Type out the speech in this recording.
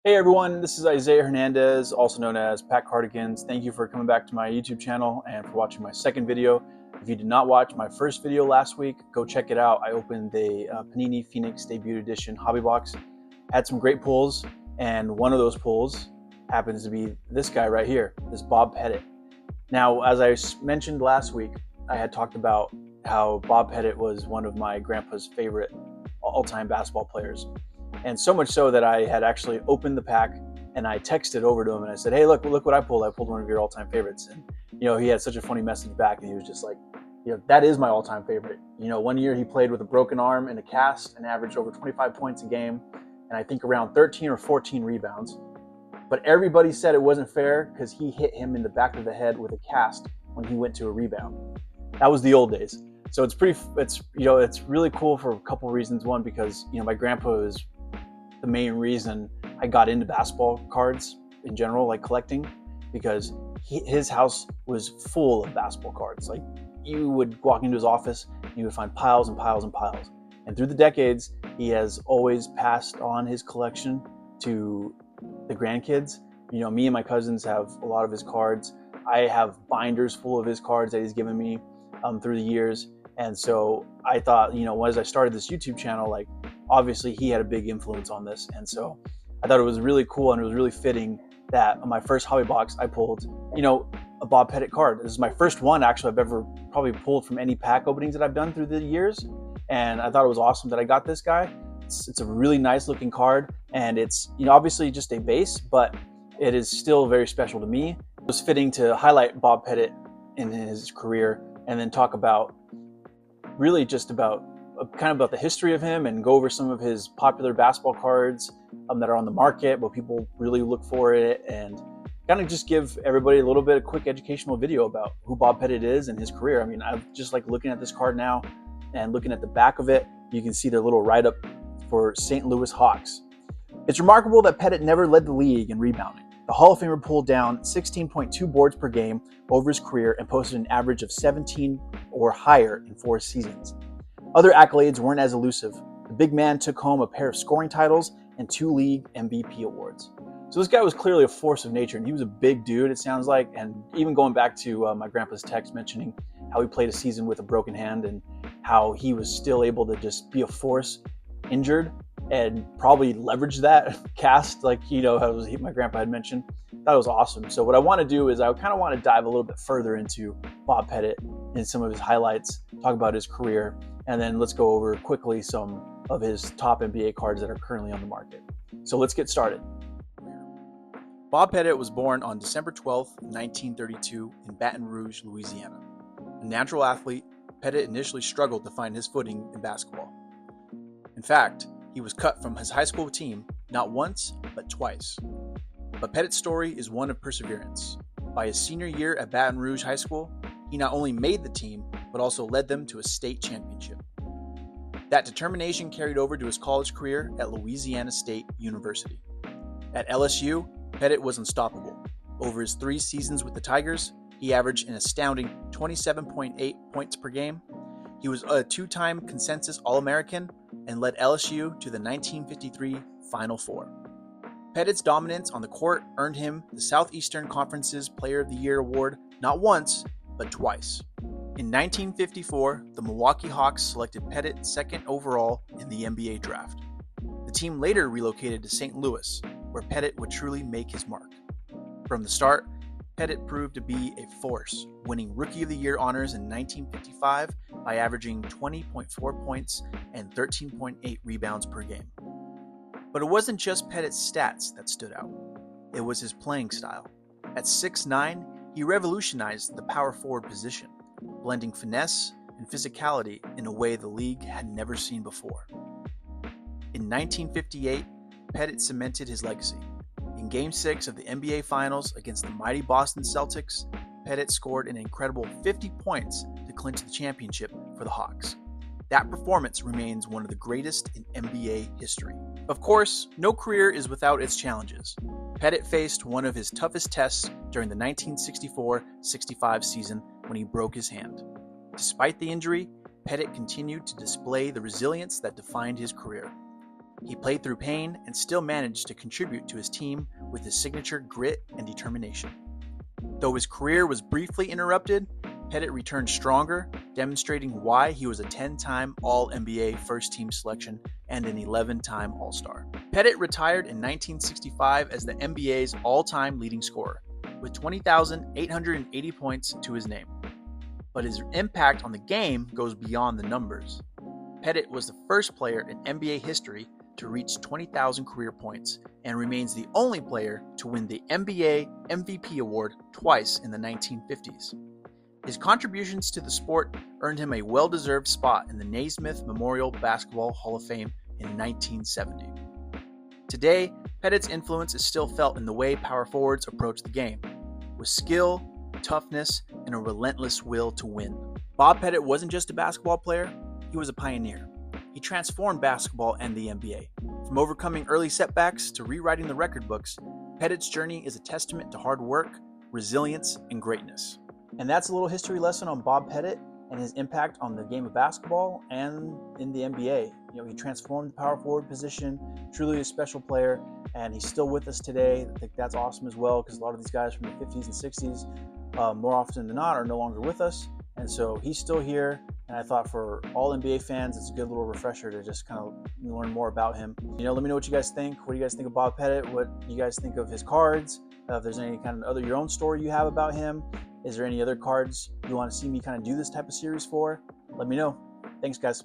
Hey everyone, this is Isaiah Hernandez, also known as Pat Cardigans. Thank you for coming back to my YouTube channel and for watching my second video. If you did not watch my first video last week, go check it out. I opened the Panini Phoenix Debut Edition hobby box. Had some great pulls, and one of those pulls happens to be this guy right here, this Bob Pettit. Now, as I mentioned last week, I had talked about how Bob Pettit was one of my grandpa's favorite all-time basketball players. And so much so that I had actually opened the pack and I texted over to him and I said, "Hey, look what I pulled. I pulled one of your all-time favorites." And he had such a funny message back, and he was just like, that is my all-time favorite. One year he played with a broken arm and a cast and averaged over 25 points a game, and I think around 13 or 14 rebounds. But everybody said it wasn't fair because he hit him in the back of the head with a cast when he went to a rebound. That was the old days. So it's really cool for a couple of reasons. One, because my grandpa is the main reason I got into basketball cards in general, like collecting, because his house was full of basketball cards. Like, you would walk into his office and you would find piles and piles and piles. And through the decades, he has always passed on his collection to the grandkids. Me and my cousins have a lot of his cards. I have binders full of his cards that he's given me through the years. And so I thought, as I started this YouTube channel, like, obviously he had a big influence on this. And so I thought it was really cool, and it was really fitting that on my first hobby box I pulled, a Bob Pettit card. This is my first one actually I've ever probably pulled from any pack openings that I've done through the years. And I thought it was awesome that I got this guy. It's a really nice looking card, and it's obviously just a base, but it is still very special to me. It was fitting to highlight Bob Pettit in his career and then talk about really just about the history of him and go over some of his popular basketball cards that are on the market, but people really look for it, and kind of just give everybody a little bit of quick educational video about who Bob Pettit is and his career. I mean, I'm just like looking at this card now and looking at the back of it, you can see their little write-up for St. Louis Hawks. It's remarkable that Pettit never led the league in rebounding. The Hall of Famer pulled down 16.2 boards per game over his career and posted an average of 17 or higher in 4 seasons. Other accolades weren't as elusive. The big man took home a pair of scoring titles and 2 league MVP awards. So this guy was clearly a force of nature, and he was a big dude, it sounds like. And even going back to my grandpa's text mentioning how he played a season with a broken hand and how he was still able to just be a force injured and probably leverage that cast, like, how my grandpa had mentioned. That was awesome. So what I want to do is I kind of want to dive a little bit further into Bob Pettit and some of his highlights, talk about his career, and then let's go over quickly some of his top NBA cards that are currently on the market. So let's get started. Bob Pettit was born on December 12, 1932 in Baton Rouge, Louisiana. A natural athlete, Pettit initially struggled to find his footing in basketball. In fact, he was cut from his high school team not once, but twice. But Pettit's story is one of perseverance. By his senior year at Baton Rouge High School, he not only made the team, but also led them to a state championship. That determination carried over to his college career at Louisiana State University. At LSU, Pettit was unstoppable. Over his 3 seasons with the Tigers, he averaged an astounding 27.8 points per game. He was a 2-time consensus All-American and led LSU to the 1953 Final Four. Pettit's dominance on the court earned him the Southeastern Conference's Player of the Year award not once, but twice. In 1954, the Milwaukee Hawks selected Pettit second overall in the NBA draft. The team later relocated to St. Louis, where Pettit would truly make his mark. From the start, Pettit proved to be a force, winning Rookie of the Year honors in 1955 by averaging 20.4 points and 13.8 rebounds per game. But it wasn't just Pettit's stats that stood out. It was his playing style. At 6'9", he revolutionized the power forward position, blending finesse and physicality in a way the league had never seen before. In 1958, Pettit cemented his legacy. In Game 6 of the NBA Finals against the mighty Boston Celtics, Pettit scored an incredible 50 points to clinch the championship for the Hawks. That performance remains one of the greatest in NBA history. Of course, no career is without its challenges. Pettit faced one of his toughest tests during the 1964-65 season when he broke his hand. Despite the injury, Pettit continued to display the resilience that defined his career. He played through pain and still managed to contribute to his team with his signature grit and determination. Though his career was briefly interrupted, Pettit returned stronger, demonstrating why he was a 10-time All-NBA first-team selection and an 11-time All-Star. Pettit retired in 1965 as the NBA's all-time leading scorer, with 20,880 points to his name. But his impact on the game goes beyond the numbers. Pettit was the first player in NBA history to reach 20,000 career points and remains the only player to win the NBA MVP award twice in the 1950s. His contributions to the sport earned him a well-deserved spot in the Naismith Memorial Basketball Hall of Fame in 1970. Today, Pettit's influence is still felt in the way power forwards approach the game, with skill, toughness, and a relentless will to win. Bob Pettit wasn't just a basketball player, he was a pioneer. He transformed basketball and the NBA. From overcoming early setbacks to rewriting the record books, Pettit's journey is a testament to hard work, resilience, and greatness. And that's a little history lesson on Bob Pettit and his impact on the game of basketball and in the NBA. He transformed the power forward position, truly a special player, and he's still with us today. I think that's awesome as well, because a lot of these guys from the 50s and 60s, more often than not, are no longer with us. And so he's still here. And I thought for all NBA fans, it's a good little refresher to just kind of learn more about him. Let me know what you guys think. What do you guys think of Bob Pettit? What do you guys think of his cards? If there's any kind of your own story you have about him. Is there any other cards you want to see me kind of do this type of series for? Let me know. Thanks, guys.